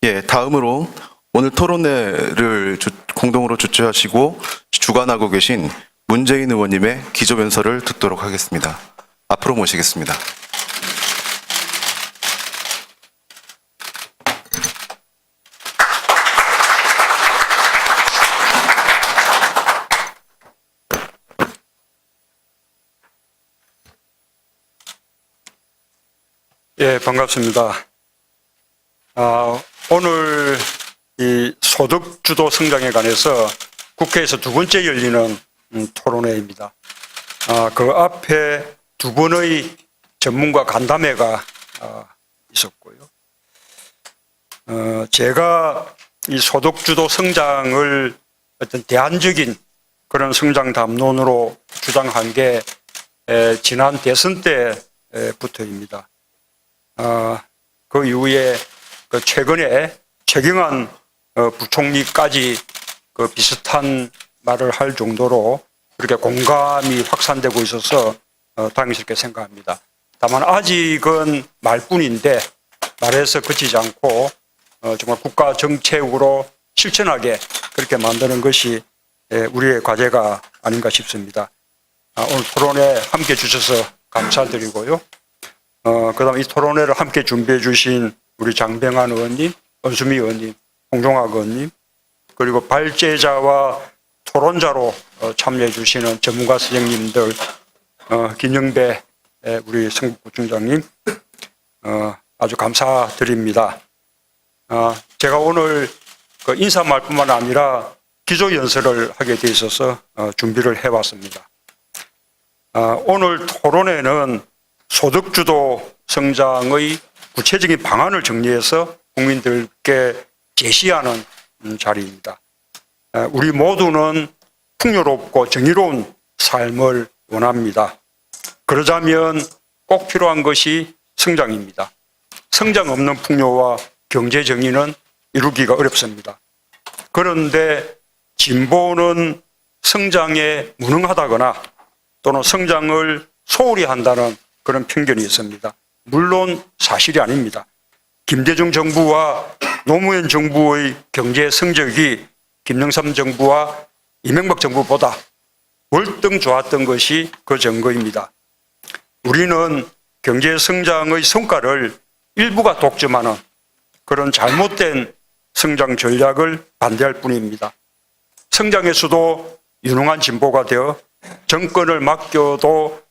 예, 다음으로 오늘 토론회를 공동으로 주최하시고 주관하고 계신 문재인 의원님의 기조연설을 듣도록 하겠습니다. 앞으로 모시겠습니다. 예, 반갑습니다. 오늘 이 소득주도 성장에 관해서 국회에서 두 번째 열리는 토론회입니다. 그 앞에 두 번의 전문가 간담회가 있었고요. 제가 이 소득주도 성장을 어떤 대안적인 그런 성장 담론으로 주장한 게 지난 대선 때부터입니다. 그 이후에 최근에 최경환 부총리까지 비슷한 말을 할 정도로 그렇게 공감이 확산되고 있어서 다행스럽게 생각합니다. 다만 아직은 말뿐인데 말에서 그치지 않고 정말 국가 정책으로 실천하게 그렇게 만드는 것이 우리의 과제가 아닌가 싶습니다. 오늘 토론에 함께 주셔서 감사드리고요. 그다음 이 토론회를 함께 준비해 주신 우리 장병환 의원님, 원수미 의원님, 홍종학 의원님, 그리고 발제자와 토론자로 참여해 주시는 전문가 선생님들, 김영배 우리 성북구청장님, 아주 감사드립니다. 제가 오늘 인사말뿐만 아니라 기조연설을 하게 돼 있어서 준비를 해왔습니다. 오늘 토론회는 소득주도 성장의 구체적인 방안을 정리해서 국민들께 제시하는 자리입니다. 우리 모두는 풍요롭고 정의로운 삶을 원합니다. 그러자면 꼭 필요한 것이 성장입니다. 성장 없는 풍요와 경제 정의는 이루기가 어렵습니다. 그런데 진보는 성장에 무능하다거나 또는 성장을 소홀히 한다는 그런 편견이 있습니다. 물론 사실이 아닙니다. 김대중 정부와 노무현 정부의 경제 성적이 김영삼 정부와 이명박 정부보다 월등 좋았던 것이 그 증거입니다. 우리는 경제 성장의 성과를 일부가 독점하는 그런 잘못된 성장 전략을 반대할 뿐입니다. 성장에서도 유능한 진보가 되어 정권을 맡겨도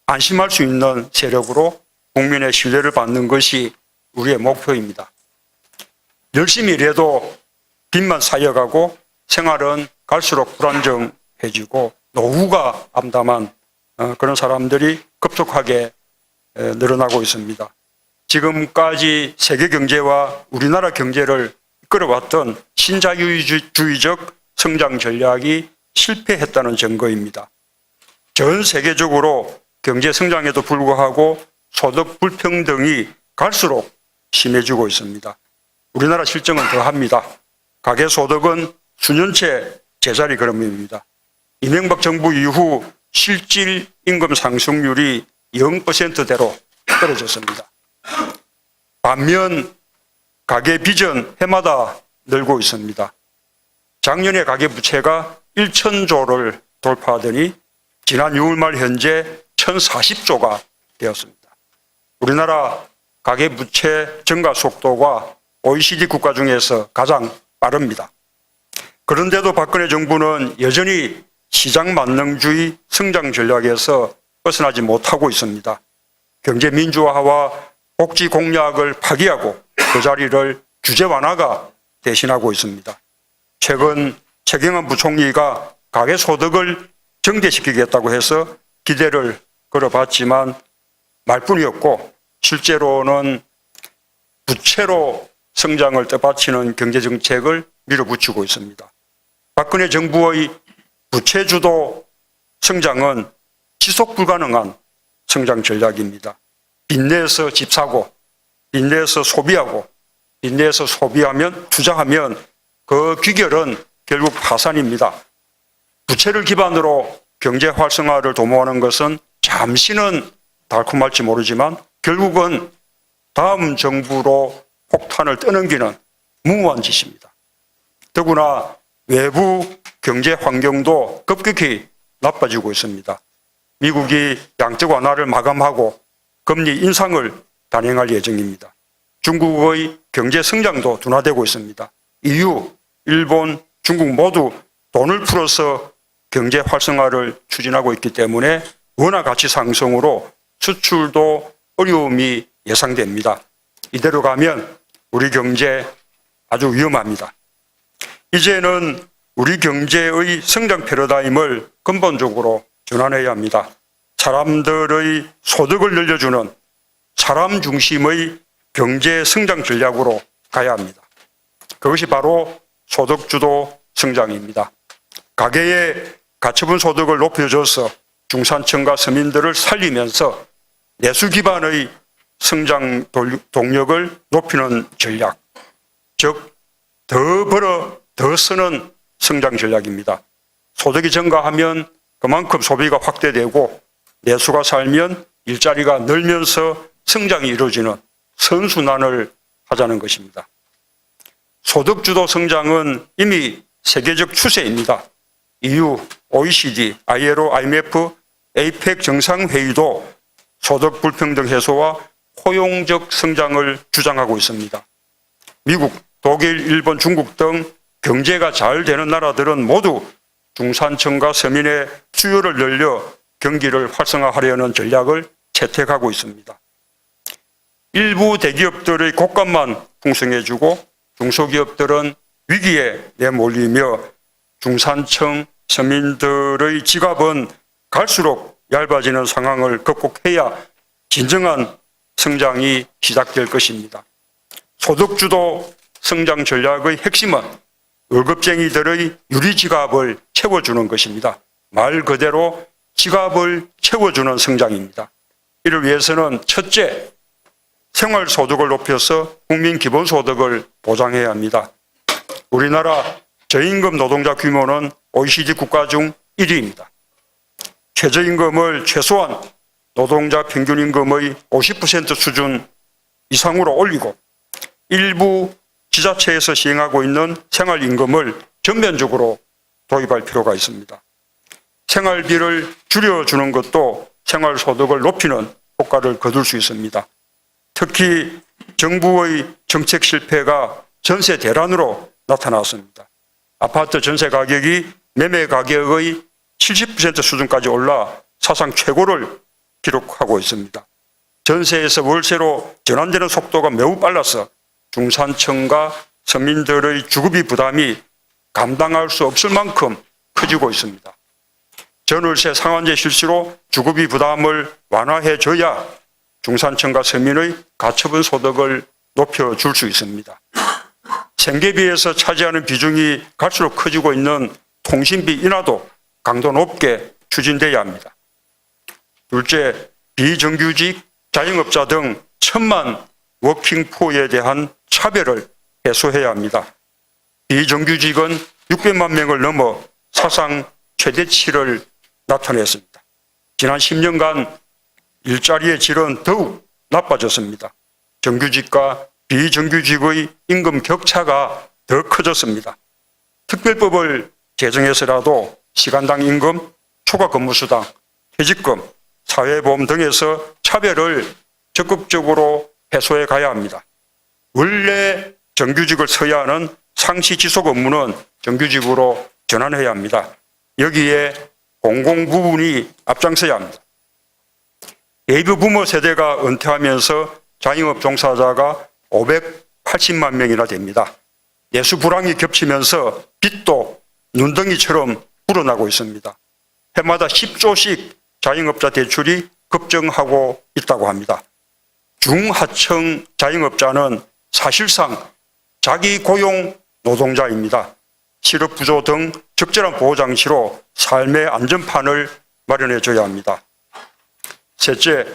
안심할 수 있는 세력으로 국민의 신뢰를 받는 것이 우리의 목표입니다. 열심히 일해도 빚만 쌓여가고 생활은 갈수록 불안정해지고 노후가 암담한 그런 사람들이 급속하게 늘어나고 있습니다. 지금까지 세계 경제와 우리나라 경제를 이끌어왔던 신자유주의적 성장 전략이 실패했다는 증거입니다. 전 세계적으로 경제 성장에도 불구하고 소득 불평등이 갈수록 심해지고 있습니다. 우리나라 실정은 더합니다. 가계소득은 수년째 제자리 걸음입니다. 이명박 정부 이후 실질 임금 상승률이 0%대로 떨어졌습니다. 반면 가계 빚은 해마다 늘고 있습니다. 작년에 가계 부채가 1,000조를 돌파하더니 지난 6월 말 현재 1,040조가 되었습니다. 우리나라 가계부채 증가 속도가 OECD 국가 중에서 가장 빠릅니다. 그런데도 박근혜 정부는 여전히 시장 만능주의 성장 전략에서 벗어나지 못하고 있습니다. 경제 민주화와 복지 공약을 파기하고 그 자리를 규제 완화가 대신하고 있습니다. 최근 최경환 부총리가 가계소득을 정대시키겠다고 해서 기대를 걸어봤지만 말뿐이었고 실제로는 부채로 성장을 떠받치는 경제정책을 밀어붙이고 있습니다. 박근혜 정부의 부채주도 성장은 지속 불가능한 성장 전략입니다. 빚내서 집 사고, 빚내서 소비하고, 빚내서 소비하면 투자하면 그 귀결은 결국 파산입니다. 부채를 기반으로 경제 활성화를 도모하는 것은 잠시는 달콤할지 모르지만 결국은 다음 정부로 폭탄을 떠넘기는 무모한 짓입니다. 더구나 외부 경제 환경도 급격히 나빠지고 있습니다. 미국이 양적 완화를 마감하고 금리 인상을 단행할 예정입니다. 중국의 경제 성장도 둔화되고 있습니다. EU, 일본, 중국 모두 돈을 풀어서 경제 활성화를 추진하고 있기 때문에 원화 가치 상승으로 수출도 어려움이 예상됩니다. 이대로 가면 우리 경제 아주 위험합니다. 이제는 우리 경제의 성장 패러다임을 근본적으로 전환해야 합니다. 사람들의 소득을 늘려주는 사람 중심의 경제 성장 전략으로 가야 합니다. 그것이 바로 소득주도 성장입니다. 가계의 가처분 소득을 높여줘서 중산층과 서민들을 살리면서 내수 기반의 성장 동력을 높이는 전략, 즉 더 벌어 더 쓰는 성장 전략입니다. 소득이 증가하면 그만큼 소비가 확대되고 내수가 살면 일자리가 늘면서 성장이 이루어지는 선순환을 하자는 것입니다. 소득주도 성장은 이미 세계적 추세입니다. EU, OECD, ILO, IMF, APEC 정상회의도 소득 불평등 해소와 포용적 성장을 주장하고 있습니다. 미국, 독일, 일본, 중국 등 경제가 잘 되는 나라들은 모두 중산층과 서민의 수요를 늘려 경기를 활성화하려는 전략을 채택하고 있습니다. 일부 대기업들의 곳간만 풍성해지고 중소기업들은 위기에 내몰리며 중산층 서민들의 지갑은 갈수록 얇아지는 상황을 극복해야 진정한 성장이 시작될 것입니다. 소득주도 성장 전략의 핵심은 월급쟁이들의 유리지갑을 채워주는 것입니다. 말 그대로 지갑을 채워주는 성장입니다. 이를 위해서는 첫째, 생활소득을 높여서 국민 기본소득을 보장해야 합니다. 우리나라 저임금 노동자 규모는 OECD 국가 중 1위입니다. 최저임금을 최소한 노동자 평균임금의 50% 수준 이상으로 올리고 일부 지자체에서 시행하고 있는 생활임금을 전면적으로 도입할 필요가 있습니다. 생활비를 줄여주는 것도 생활소득을 높이는 효과를 거둘 수 있습니다. 특히 정부의 정책 실패가 전세 대란으로 나타났습니다. 아파트 전세 가격이 매매 가격의 70% 수준까지 올라 사상 최고를 기록하고 있습니다. 전세에서 월세로 전환되는 속도가 매우 빨라서 중산층과 서민들의 주거비 부담이 감당할 수 없을 만큼 커지고 있습니다. 전월세 상한제 실시로 주거비 부담을 완화해줘야 중산층과 서민의 가처분 소득을 높여줄 수 있습니다. 생계비에서 차지하는 비중이 갈수록 커지고 있는 통신비 인하도 강도 높게 추진돼야 합니다. 둘째, 비정규직, 자영업자 등 1,000만 워킹푸어에 대한 차별을 해소해야 합니다. 비정규직은 600만 명을 넘어 사상 최대치를 나타냈습니다. 지난 10년간 일자리의 질은 더욱 나빠졌습니다. 정규직과 비정규직의 임금 격차가 더 커졌습니다. 특별법을 제정해서라도 시간당 임금, 초과 근무수당, 퇴직금, 사회보험 등에서 차별을 적극적으로 해소해 가야 합니다. 원래 정규직을 서야 하는 상시 지속 업무는 정규직으로 전환해야 합니다. 여기에 공공부문이 앞장서야 합니다. 베이비 부머 세대가 은퇴하면서 자영업 종사자가 580만 명이나 됩니다. 내수 불황이 겹치면서 빚도 눈덩이처럼 불어나고 있습니다. 해마다 10조씩 자영업자 대출이 급증하고 있다고 합니다. 중하층 자영업자는 사실상 자기 고용 노동자입니다. 실업 구조 등 적절한 보호 장치로 삶의 안전판을 마련해 줘야 합니다. 셋째,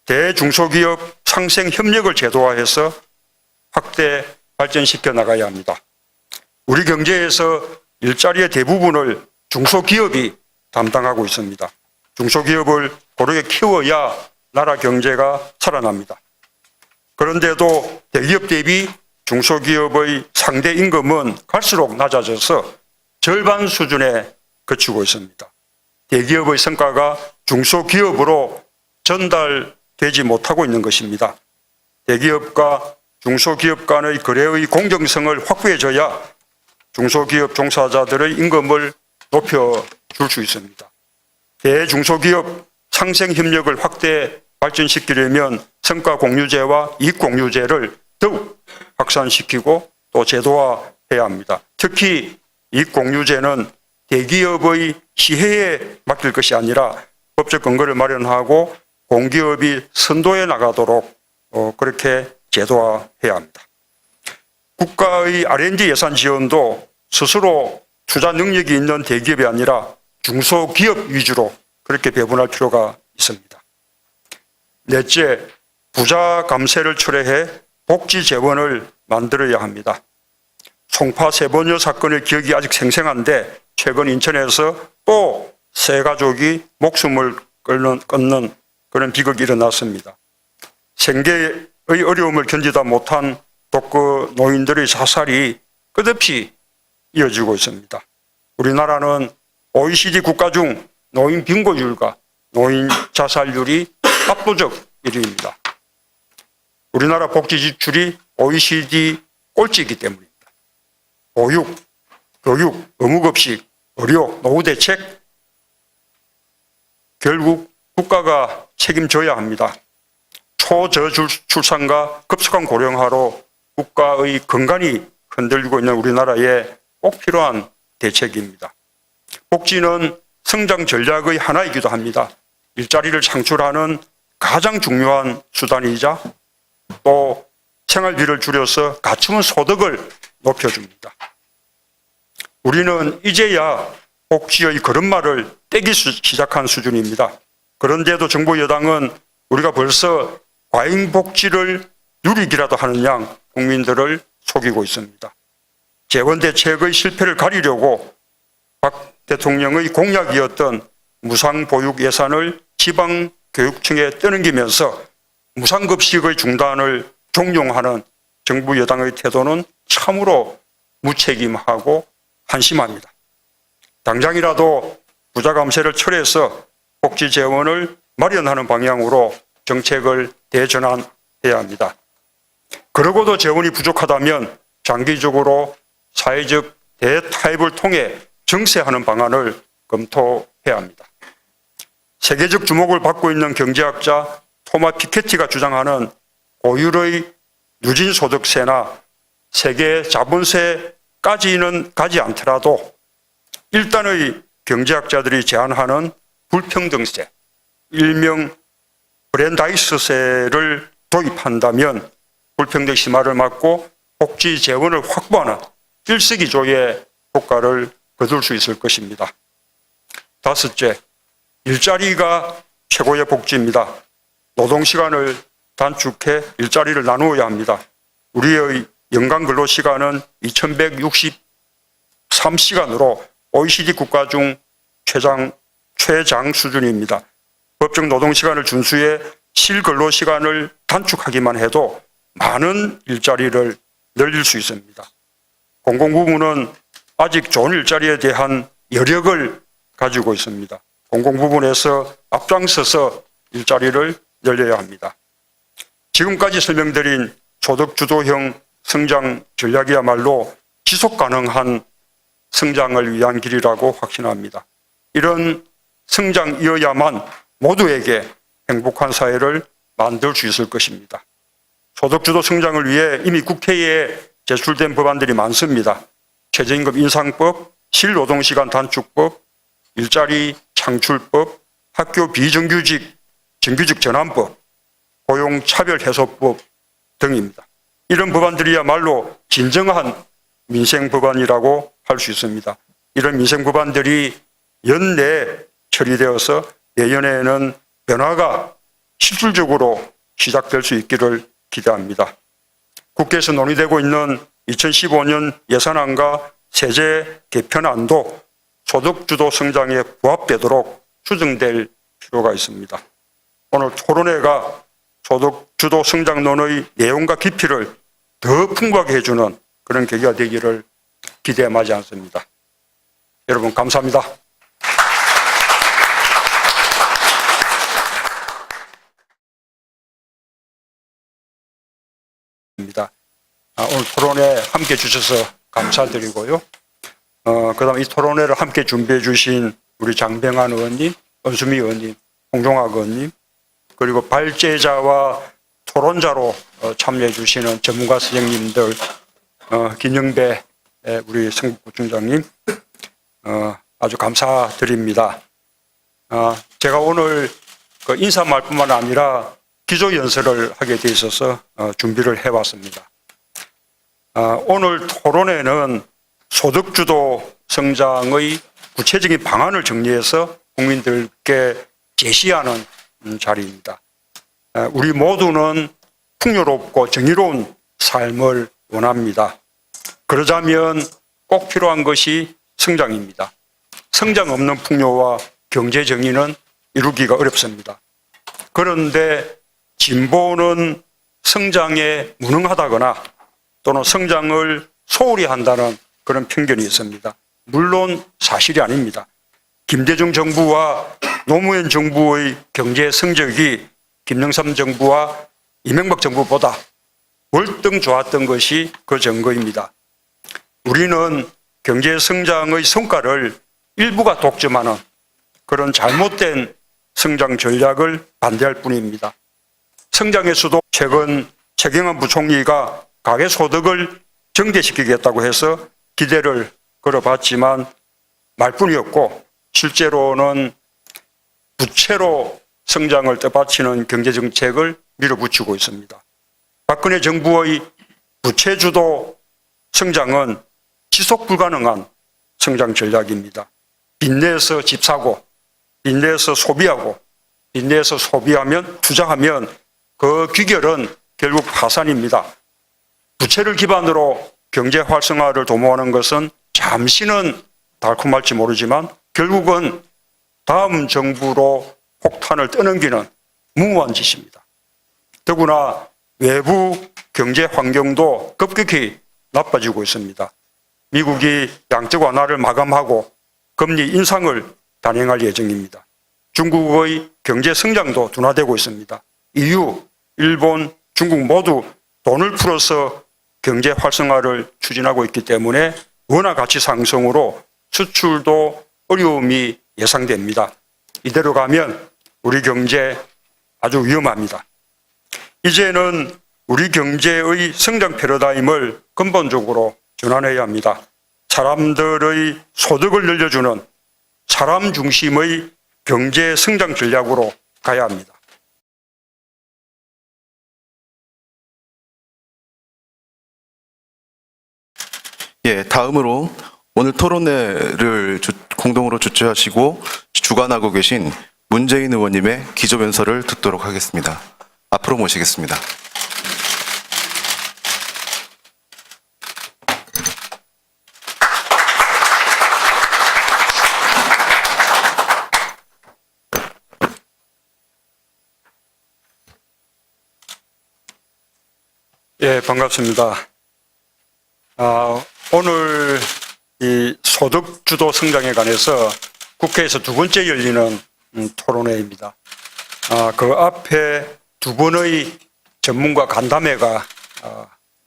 대중소기업 상생 협력을 제도화해서 확대 발전시켜 나가야 합니다. 우리 경제에서 일자리의 대부분을 중소기업이 담당하고 있습니다. 중소기업을 고르게 키워야 나라 경제가 살아납니다. 그런데도 대기업 대비 중소기업의 상대 임금은 갈수록 낮아져서 절반 수준에 그치고 있습니다. 대기업의 성과가 중소기업으로 전달되지 못하고 있는 것입니다. 대기업과 중소기업 간의 거래의 공정성을 확보해줘야 중소기업 종사자들의 임금을 높여줄 수 있습니다. 대중소기업 상생협력을 확대 발전시키려면 성과공유제와 이익공유제를 더욱 확산시키고 또 제도화해야 합니다. 특히 이익공유제는 대기업의 시혜에 맡길 것이 아니라 법적 근거를 마련하고 공기업이 선도해 나가도록 그렇게 제도화해야 합니다. 국가의 R&D 예산 지원도 스스로 투자 능력이 있는 대기업이 아니라 중소기업 위주로 그렇게 배분할 필요가 있습니다. 넷째, 부자 감세를 철회해 복지 재원을 만들어야 합니다. 송파 세번녀 사건의 기억이 아직 생생한데 최근 인천에서 또 세 가족이 목숨을 끊는 그런 비극이 일어났습니다. 생계의 어려움을 견디다 못한 독거 노인들의 자살이 끝없이 이어지고 있습니다. 우리나라는 OECD 국가 중 노인 빈곤율과 노인 자살률이 압도적 1위입니다. 우리나라 복지 지출이 OECD 꼴찌이기 때문입니다. 보육, 교육, 의무급식, 의료, 노후 대책 결국 국가가 책임져야 합니다. 초저출산과 급속한 고령화로 국가의 근간이 흔들리고 있는 우리나라에 꼭 필요한 대책입니다. 복지는 성장 전략의 하나이기도 합니다. 일자리를 창출하는 가장 중요한 수단이자 또 생활비를 줄여서 갖추는 소득을 높여줍니다. 우리는 이제야 복지의 걸음마를 떼기 시작한 수준입니다. 그런데도 정부 여당은 우리가 벌써 과잉복지를 누리기라도 하는 양 국민들을 속이고 있습니다. 재원대책의 실패를 가리려고 박 대통령의 공약이었던 무상보육 예산을 지방교육청에 떠넘기면서 무상급식의 중단을 종용하는 정부 여당의 태도는 참으로 무책임하고 한심합니다. 당장이라도 부자 감세를 철회해서 복지 재원을 마련하는 방향으로 정책을 대전환해야 합니다. 그러고도 재원이 부족하다면 장기적으로 사회적 대타협을 통해 정세하는 방안을 검토해야 합니다. 세계적 주목을 받고 있는 경제학자 토마 피케티가 주장하는 고율의 누진소득세나 세계 자본세까지는 가지 않더라도 일단의 경제학자들이 제안하는 불평등세, 일명 브랜다이스세를 도입한다면 불평등 심화를 막고 복지 재원을 확보하는 일석이조의 효과를 거둘 수 있을 것입니다. 다섯째, 일자리가 최고의 복지입니다. 노동시간을 단축해 일자리를 나누어야 합니다. 우리의 연간 근로시간은 2163시간으로 OECD 국가 중 최장 수준입니다. 법정 노동시간을 준수해 실근로시간을 단축하기만 해도 많은 일자리를 늘릴 수 있습니다. 공공부문은 아직 좋은 일자리에 대한 여력을 가지고 있습니다. 공공부문에서 앞장서서 일자리를 늘려야 합니다. 지금까지 설명드린 소득주도형 성장 전략이야말로 지속가능한 성장을 위한 길이라고 확신합니다. 이런 성장이어야만 모두에게 행복한 사회를 만들 수 있을 것입니다. 소득주도 성장을 위해 이미 국회에 제출된 법안들이 많습니다. 최저임금 인상법, 실노동시간 단축법, 일자리 창출법, 학교 비정규직, 정규직 전환법, 고용차별해소법 등입니다. 이런 법안들이야말로 진정한 민생법안이라고 할 수 있습니다. 이런 민생법안들이 연내에 처리되어서 내년에는 변화가 실질적으로 시작될 수 있기를 기대합니다. 국회에서 논의되고 있는 2015년 예산안과 세제 개편안도 소득주도 성장에 부합되도록 수정될 필요가 있습니다. 오늘 토론회가 소득주도 성장론의 내용과 깊이를 더 풍부하게 해주는 그런 계기가 되기를 기대에 마지 않습니다. 여러분 감사합니다. 오늘 토론회 함께 해주셔서 감사드리고요. 그다음 이 토론회를 함께 준비해 주신 우리 장병환 의원님, 은수미 의원님, 홍종학 의원님, 그리고 발제자와 토론자로 참여해 주시는 전문가 선생님들, 김영배 우리 성북구청장님, 아주 감사드립니다. 제가 오늘 그 인사말뿐만 아니라 기조연설을 하게 돼 있어서 준비를 해왔습니다. 오늘 토론회는 소득주도 성장의 구체적인 방안을 정리해서 국민들께 제시하는 자리입니다. 우리 모두는 풍요롭고 정의로운 삶을 원합니다. 그러자면 꼭 필요한 것이 성장입니다. 성장 없는 풍요와 경제 정의는 이루기가 어렵습니다. 그런데 진보는 성장에 무능하다거나 또는 성장을 소홀히 한다는 그런 편견이 있습니다. 물론 사실이 아닙니다. 김대중 정부와 노무현 정부의 경제 성적이 김영삼 정부와 이명박 정부보다 월등 좋았던 것이 그 증거입니다. 우리는 경제 성장의 성과를 일부가 독점하는 그런 잘못된 성장 전략을 반대할 뿐입니다. 성장에서도 최근 최경환 부총리가 가계소득을 증대시키겠다고 해서 기대를 걸어봤지만 말뿐이었고 실제로는 부채로 성장을 떠받치는 경제정책을 밀어붙이고 있습니다. 박근혜 정부의 부채주도 성장은 지속 불가능한 성장 전략입니다. 빚내서 집 사고, 빚내서 소비하고, 빚내서 소비하면 투자하면 그 귀결은 결국 파산입니다. 부채를 기반으로 경제 활성화를 도모하는 것은 잠시는 달콤할지 모르지만 결국은 다음 정부로 폭탄을 떠넘기는 무모한 짓입니다. 더구나 외부 경제 환경도 급격히 나빠지고 있습니다. 미국이 양적 완화를 마감하고 금리 인상을 단행할 예정입니다. 중국의 경제 성장도 둔화되고 있습니다. EU, 일본, 중국 모두 돈을 풀어서 경제 활성화를 추진하고 있기 때문에 원화 가치 상승으로 수출도 어려움이 예상됩니다. 이대로 가면 우리 경제 아주 위험합니다. 이제는 우리 경제의 성장 패러다임을 근본적으로 전환해야 합니다. 사람들의 소득을 늘려주는 사람 중심의 경제 성장 전략으로 가야 합니다. 예, 다음으로 오늘 토론회를 공동으로 주최하시고 주관하고 계신 문재인 의원님의 기조연설을 듣도록 하겠습니다. 앞으로 모시겠습니다. 예, 반갑습니다. 오늘 이 소득주도 성장에 관해서 국회에서 두 번째 열리는 토론회입니다. 그 앞에 두 번의 전문가 간담회가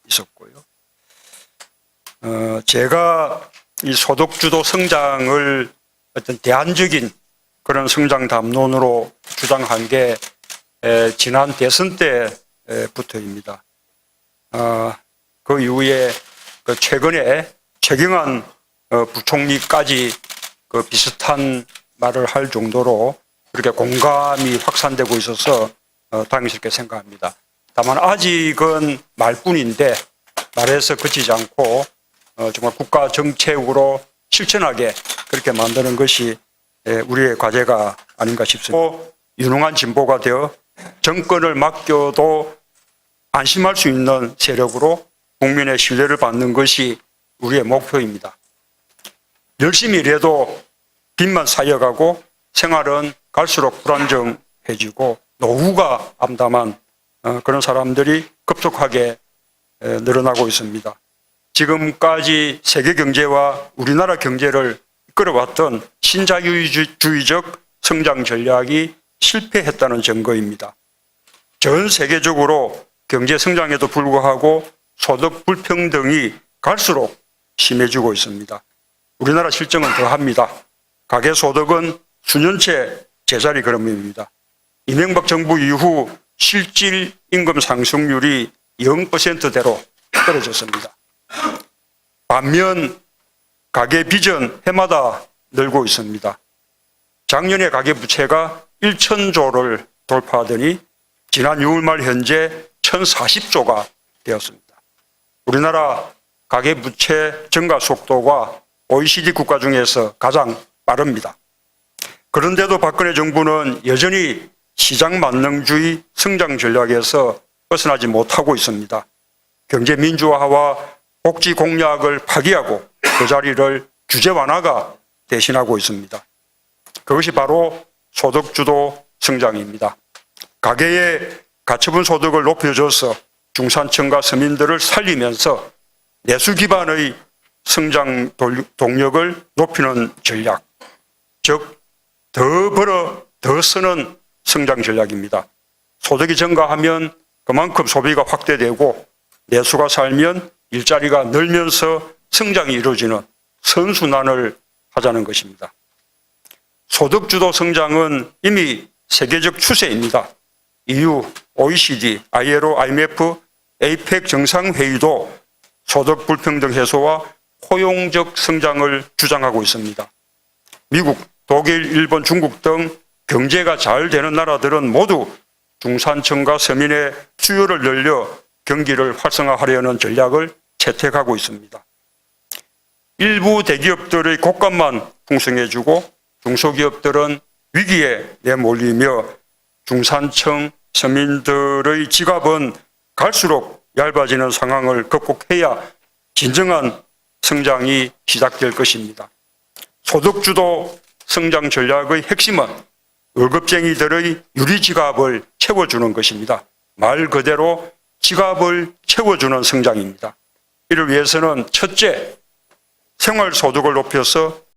있었고요. 제가 이 소득주도 성장을 어떤 대안적인 그런 성장 담론으로 주장한 게 지난 대선 때부터입니다. 그 이후에 최근에 최경환 부총리까지 그 비슷한 말을 할 정도로 그렇게 공감이 확산되고 있어서 다행스럽게 생각합니다. 다만 아직은 말뿐인데 말에서 그치지 않고 정말 국가 정책으로 실천하게 그렇게 만드는 것이 우리의 과제가 아닌가 싶습니다. 유능한 진보가 되어 정권을 맡겨도 안심할 수 있는 세력으로 국민의 신뢰를 받는 것이 우리의 목표입니다. 열심히 일해도 빚만 쌓여가고 생활은 갈수록 불안정해지고 노후가 암담한 그런 사람들이 급속하게 늘어나고 있습니다. 지금까지 세계 경제와 우리나라 경제를 이끌어왔던 신자유주의적 성장 전략이 실패했다는 증거입니다. 전 세계적으로 경제 성장에도 불구하고 소득 불평등이 갈수록 심해지고 있습니다. 우리나라 실정은 더합니다. 가계 소득은 수년째 제자리 걸음입니다. 이명박 정부 이후 실질 임금 상승률이 0%대로 떨어졌습니다. 반면 가계 빚은 해마다 늘고 있습니다. 작년에 가계 부채가 1,000조를 돌파하더니 지난 6월 말 현재 1,040조가 되었습니다. 우리나라 가계 부채 증가 속도가 OECD 국가 중에서 가장 빠릅니다. 그런데도 박근혜 정부는 여전히 시장 만능주의 성장 전략에서 벗어나지 못하고 있습니다. 경제 민주화와 복지 공약을 파기하고 그 자리를 규제 완화가 대신하고 있습니다. 그것이 바로 소득주도 성장입니다. 가계의 가처분 소득을 높여줘서 중산층과 서민들을 살리면서 내수 기반의 성장 동력을 높이는 전략, 즉 더 벌어 더 쓰는 성장 전략입니다. 소득이 증가하면 그만큼 소비가 확대되고 내수가 살면 일자리가 늘면서 성장이 이루어지는 선순환을 하자는 것입니다. 소득주도 성장은 이미 세계적 추세입니다. EU, OECD, ILO, IMF, APEC 정상회의도 소득 불평등 해소와 포용적 성장을 주장하고 있습니다. 미국, 독일, 일본, 중국 등 경제가 잘 되는 나라들은 모두 중산층과 서민의 수요를 늘려 경기를 활성화하려는 전략을 채택하고 있습니다. 일부 대기업들의 곳간만 풍성해지고 중소기업들은 위기에 내몰리며 중산층 서민들의 지갑은 갈수록 얇아지는 상황을 극복해야 진정한 성장이 시작될 것입니다. 소득주도 성장 전략의 핵심은 월급쟁이들의 유리지갑을 채워주는 것입니다. 말 그대로 지갑을 채워주는 성장입니다. 이를 위해서는 첫째, 생활소득을 높여서